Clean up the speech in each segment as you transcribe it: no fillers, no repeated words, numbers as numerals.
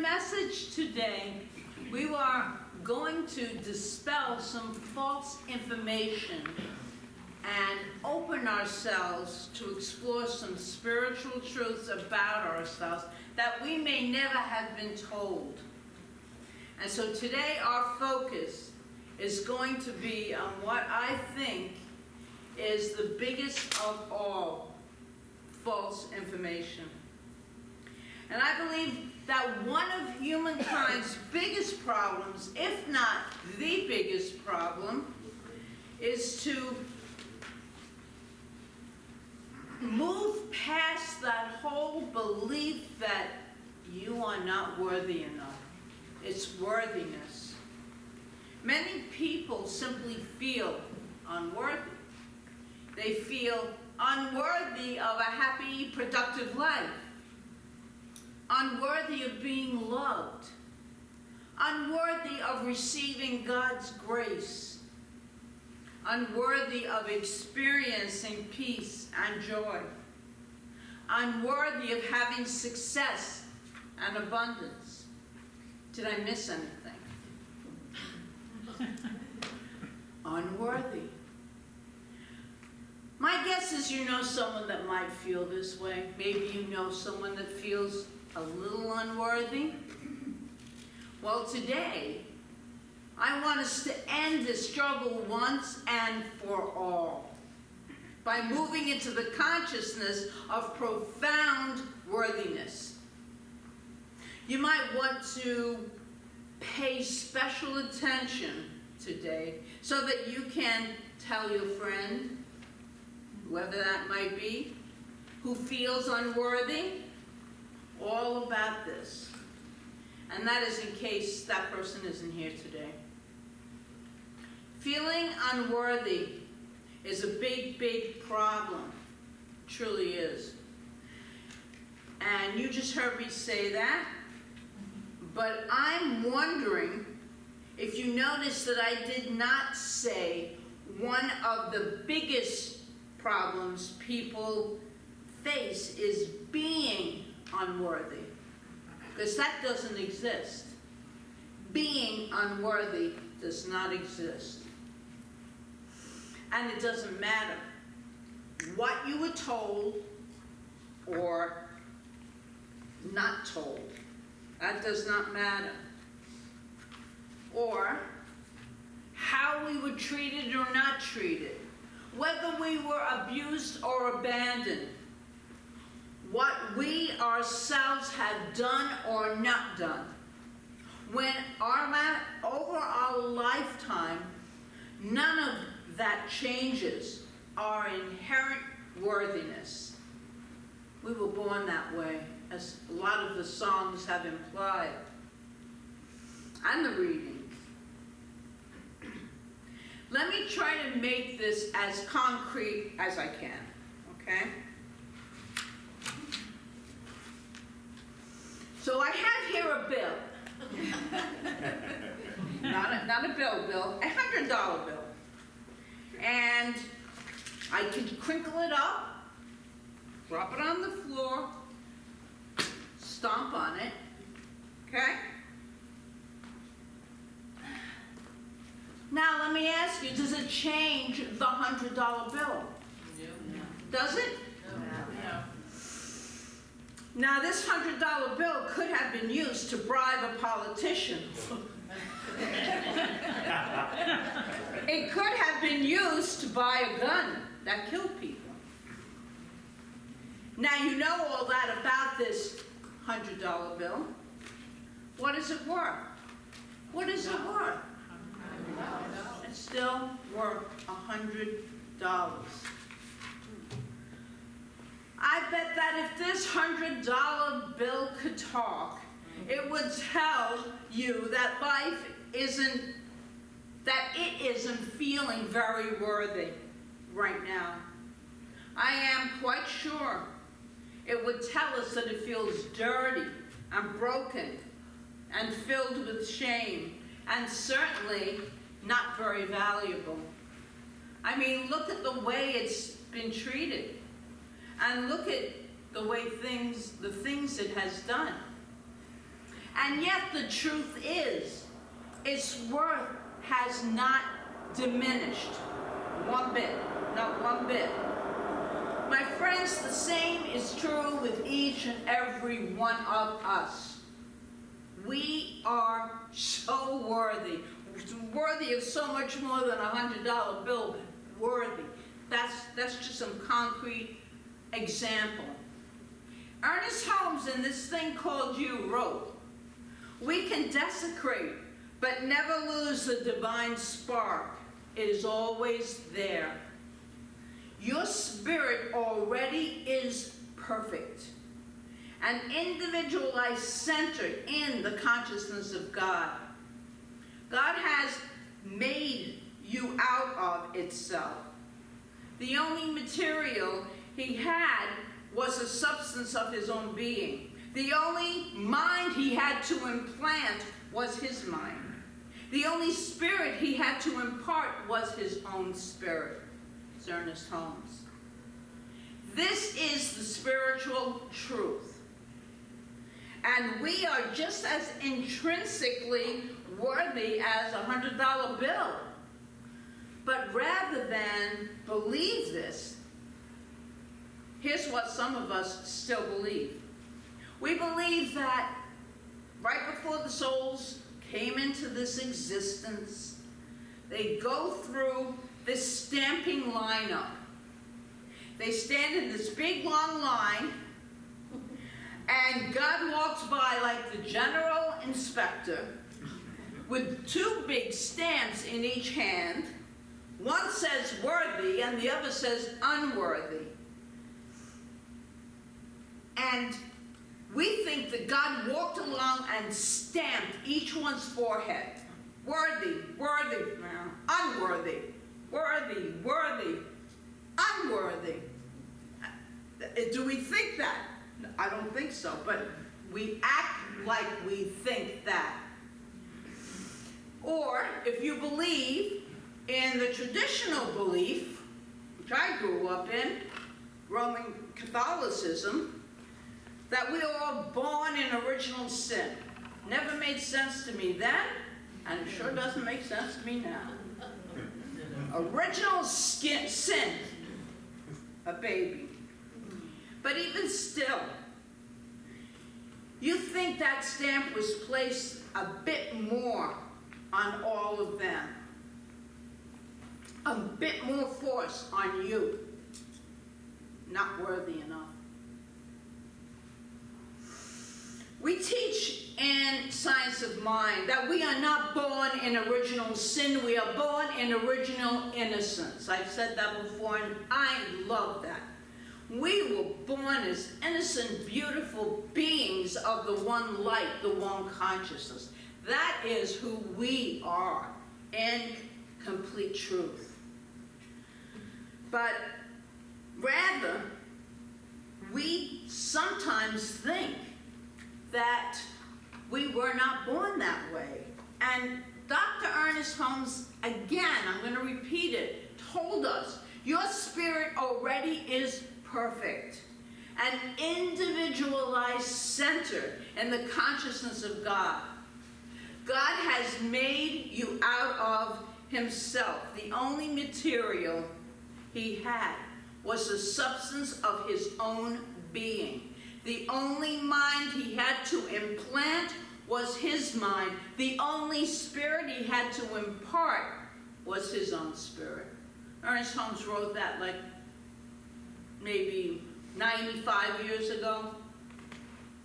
message today, we are going to dispel some false information and open ourselves to explore some spiritual truths about ourselves that we may never have been told. And so today our focus is going to be on what I think is the biggest of all false information. And I believe that one of humankind's biggest problems, if not the biggest problem, is to move past that whole belief that you are not worthy enough. It's worthiness. Many people simply feel unworthy. They feel unworthy of a happy, productive life, unworthy of being loved, unworthy of receiving God's grace, unworthy of experiencing peace and joy, unworthy of having success and abundance. Did I miss anything? Unworthy. My guess is you know someone that might feel this way. Maybe you know someone that feels a little unworthy. Well, today, I want us to end this struggle once and for all by moving into the consciousness of profound worthiness. You might want to pay special attention today so that you can tell your friend, whoever that might be, who feels unworthy, all about this. And that is in case that person isn't here today. Feeling unworthy is a big, big problem. It truly is. And you just heard me say that. But I'm wondering if you noticed that I did not say one of the biggest problems people face is being unworthy, because that doesn't exist. Being unworthy does not exist. And it doesn't matter what you were told or not told. That does not matter. Or how we were treated or not treated. Whether we were abused or abandoned, what we ourselves have done or not done. When over our lifetime, none of that changes our inherent worthiness. We were born that way, as a lot of the songs have implied, and the readings. Let me try to make this as concrete as I can, okay? So I have here a bill. not a bill, a $100 bill. And I can crinkle it up, drop it on the floor, stomp on it, okay? Now let me ask you, does it change the $100 bill? No. Does it? No. Now this $100 bill could have been used to bribe a politician. It could have been used to buy a gun that killed people. Now you know all that about this $100 bill. What is it worth? What is it worth? It's still worth $100. I bet that if this $100 bill could talk, it would tell you that life isn't feeling very worthy right now. I am quite sure it would tell us that it feels dirty and broken and filled with shame and certainly not very valuable. I mean, look at the way it's been treated and look at the way the things it has done. And yet the truth is, its worth has not diminished one bit, not one bit. My friends, the same is true with each and every one of us. We are so worthy of so much more than a $100 bill, worthy. That's just some concrete example. Ernest Holmes, in this thing called You, wrote, "We can desecrate, but never lose the divine spark. It is always there. Your spirit already is perfect and individualized, centered in the consciousness of God. God has made you out of itself. The only material he had was the substance of his own being. The only mind he had to implant was his mind. The only spirit he had to impart was his own spirit." It's Ernest Holmes. This is the spiritual truth. And we are just as intrinsically worthy as a $100 bill. But rather than believe this, here's what some of us still believe. We believe that right before the souls came into this existence, they go through this stamping lineup. They stand in this big long line, and God walks by like the general inspector with two big stamps in each hand. One says worthy and the other says unworthy. And we think that God walked along and stamped each one's forehead. Worthy, worthy, unworthy, worthy, worthy, unworthy. Do we think that? I don't think so, but we act like we think that. Or if you believe in the traditional belief, which I grew up in, Roman Catholicism, that we are all born in original sin. Never made sense to me then, and it sure doesn't make sense to me now. Original sin, a baby. But even still, you think that stamp was placed a bit more on all of them. A bit more force on you. Not worthy enough. We teach in Science of Mind that we are not born in original sin, we are born in original innocence. I've said that before, and I love that. We were born as innocent, beautiful beings of the one light, the one consciousness. That is who we are in complete truth. But rather, we sometimes think that we were not born that way. And Dr. Ernest Holmes, again, I'm going to repeat it, told us, your spirit already is perfect and individualized, centered in the consciousness of God. God has made you out of himself. The only material he had was the substance of his own being. The only mind he had to implant was his mind. The only spirit he had to impart was his own spirit. Ernest Holmes wrote that like maybe 95 years ago.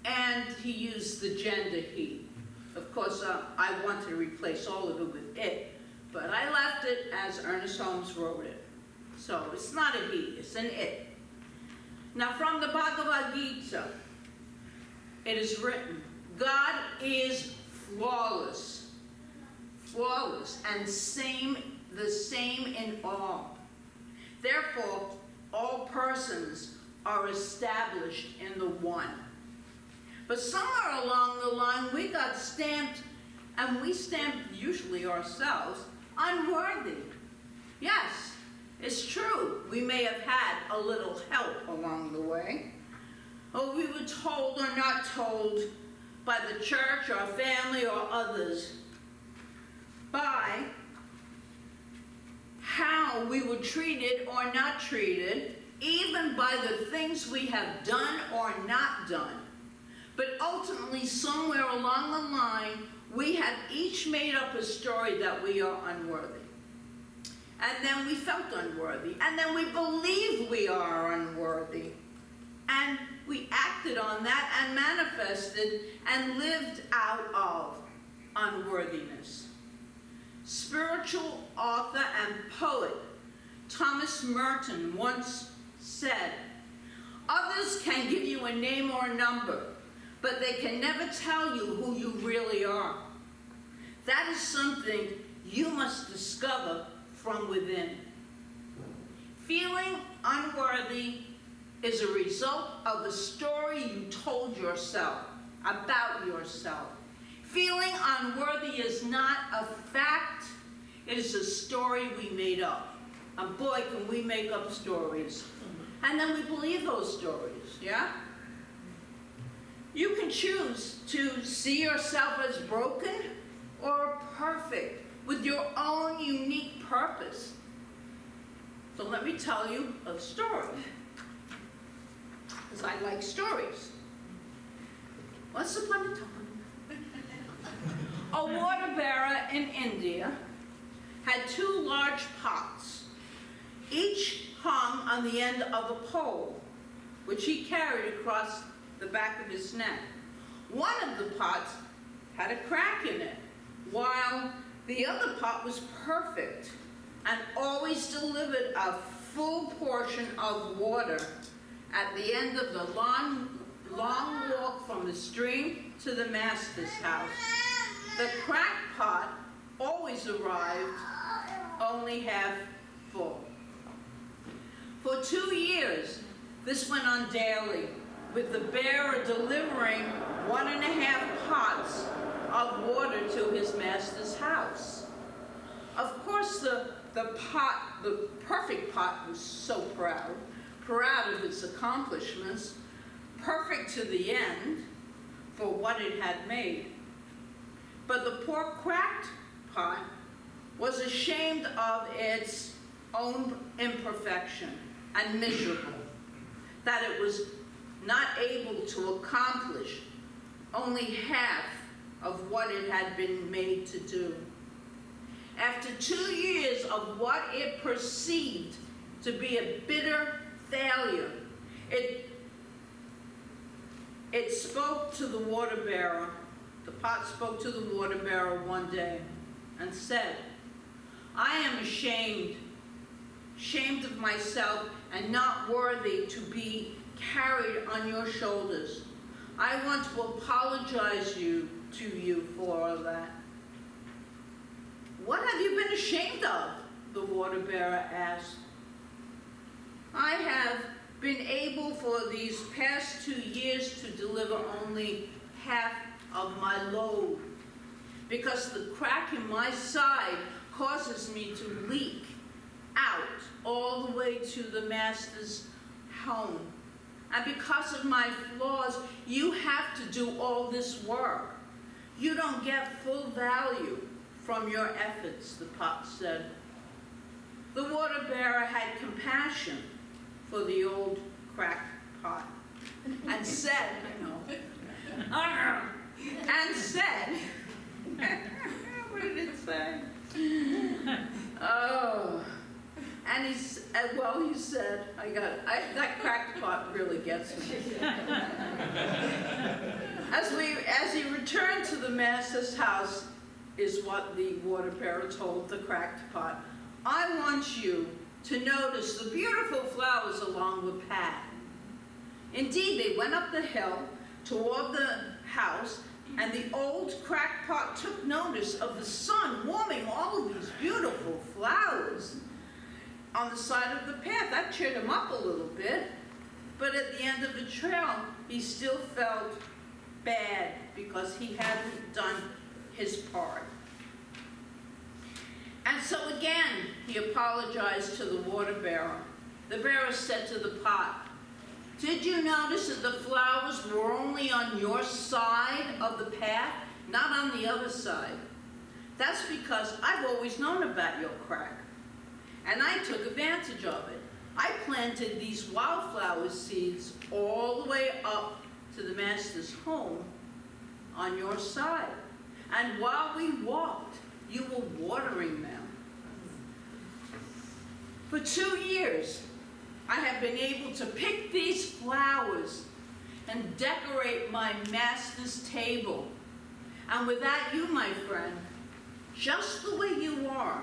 And he used the gender he. Of course, I wanted to replace all of it with it, but I left it as Ernest Holmes wrote it. So it's not a he, it's an it. Now from the Bhagavad Gita, it is written, God is flawless, and the same in all. Therefore, all persons are established in the one. But somewhere along the line, we got stamped, and we stamped usually ourselves, unworthy. Yes, it's true. We may have had a little help along the way. Or we were told or not told by the church, our family, or others, by how we were treated or not treated, even by the things we have done or not done. But ultimately, somewhere along the line, we have each made up a story that we are unworthy. And then we felt unworthy. And then we believe we are unworthy. And we acted on that and manifested and lived out of unworthiness. Spiritual author and poet Thomas Merton once said, "Others can give you a name or a number, but they can never tell you who you really are. That is something you must discover from within." Feeling unworthy is a result of a story you told yourself about yourself. Feeling unworthy is not a fact, it is a story we made up. And boy, can we make up stories. And then we believe those stories, yeah? You can choose to see yourself as broken or perfect with your own unique purpose. So let me tell you a story, because I like stories. Once upon a time, a water bearer in India had two large pots, each hung on the end of a pole, which he carried across the back of his neck. One of the pots had a crack in it, while the other pot was perfect and always delivered a full portion of water at the end of the long walk from the stream to the master's house. The cracked pot always arrived only half full. For 2 years, this went on daily, with the bearer delivering 1.5 pots of water to his master's house. Of course, the perfect pot was so proud of its accomplishments, perfect to the end for what it had made. But the poor cracked pot was ashamed of its own imperfection and miserable, that it was not able to accomplish only half of what it had been made to do. After 2 years of what it perceived to be a bitter failure, it spoke to the water bearer. The pot spoke to the water bearer one day and said, "I am ashamed of myself and not worthy to be carried on your shoulders. I want to apologize to you for all that." "What have you been ashamed of?" the water bearer asked. "I have been able for these past 2 years to deliver only half of my load, because the crack in my side causes me to leak out all the way to the master's home. And because of my flaws, you have to do all this work. You don't get full value from your efforts," the pot said. The water bearer had compassion for the old cracked pot and said, what did it say? Oh, and he said, that cracked pot really gets me. As he returned to the master's house, is what the water bearer told the cracked pot, "I want you to notice the beautiful flowers along the path." Indeed, they went up the hill toward the house, and the old cracked pot took notice of the sun warming all of these beautiful flowers on the side of the path. That cheered him up a little bit, but at the end of the trail, he still felt bad because he hadn't done his part. And so again, he apologized to the water bearer. The bearer said to the pot, Did you notice that the flowers were only on your side of the path, not on the other side? That's because I've always known about your crack, and I took advantage of it. I planted these wildflower seeds all the way up to the master's home on your side. And while we walked, you were watering them. For 2 years, I have been able to pick these flowers and decorate my master's table. And without you, my friend, just the way you are,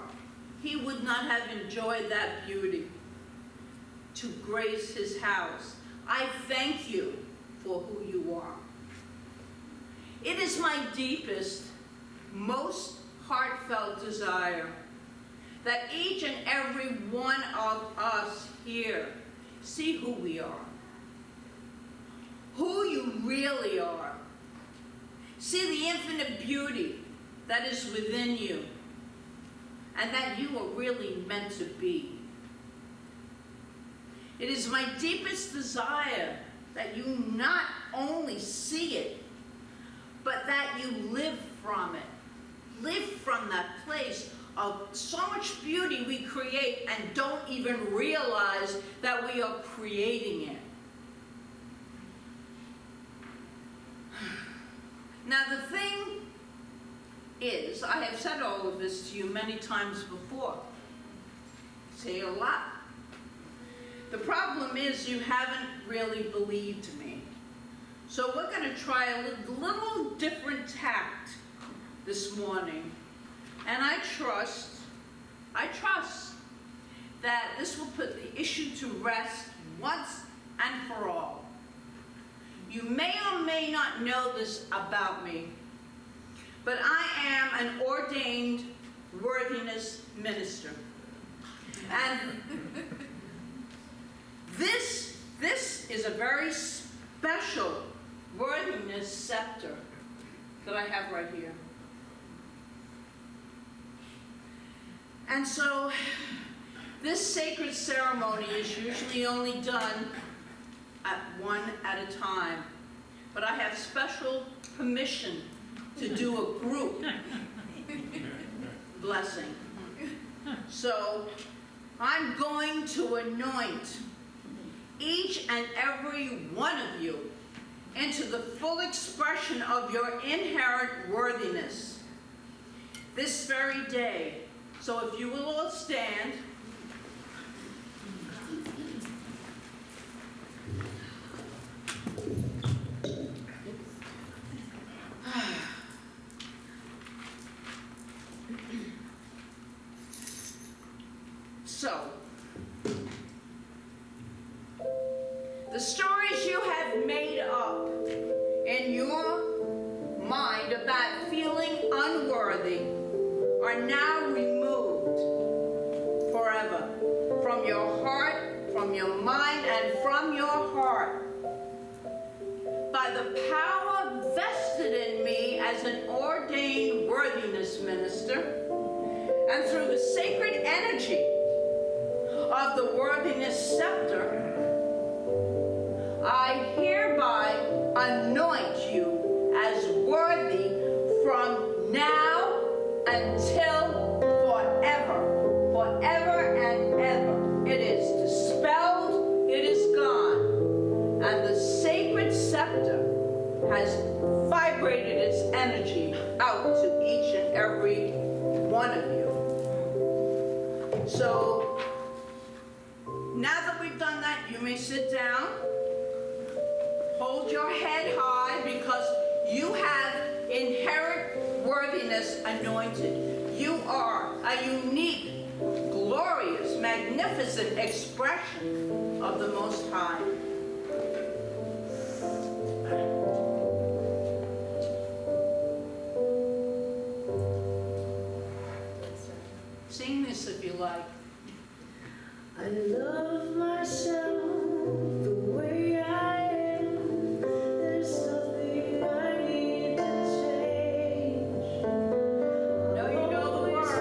he would not have enjoyed that beauty to grace his house. I thank you for who you are. It is my deepest, most heartfelt desire that each and every one of us here see who we are, who you really are. See the infinite beauty that is within you and that you are really meant to be. It is my deepest desire that you not only see it, but that you live from it. Live from that place of so much beauty we create and don't even realize that we are creating it. Now the thing is, I have said all of this to you many times before. Say it a lot. The problem is you haven't really believed me. So we're going to try a little different tact this morning. And I trust that this will put the issue to rest once and for all. You may or may not know this about me, but I am an ordained worthiness minister. And this is a very special worthiness scepter that I have right here. And so this sacred ceremony is usually only done one at a time, but I have special permission to do a group blessing. So I'm going to anoint each and every one of you into the full expression of your inherent worthiness this very day. So if you will all stand. So, the stories you have made up in your mind about feeling unworthy are now removed forever from your heart, from your mind, and from your heart by the power vested in me as an ordained worthiness minister, and through the sacred energy of the worthiness scepter, I hereby anoint you as worthy from now until forever and ever. It is dispelled, it is gone, and the sacred scepter has vibrated its energy out to each and every one of you. So, now that we've done that, you may sit down. Hold your head high because you have inherent worthiness anointed. You are a unique, glorious, magnificent expression of the Most High. Sing this if you like. I love myself the way I am. There's nothing I need to change. No, you know the words.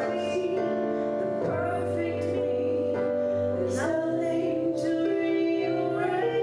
The perfect me. There's nothing to rearrange.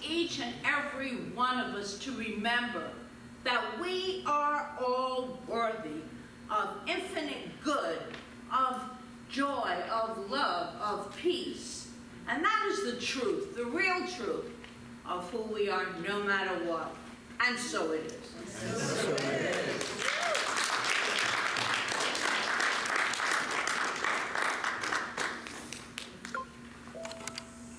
each and every one of us to remember that we are all worthy of infinite good, of joy, of love, of peace. And that is the truth, the real truth of who we are, no matter what. And so it is. And so it is.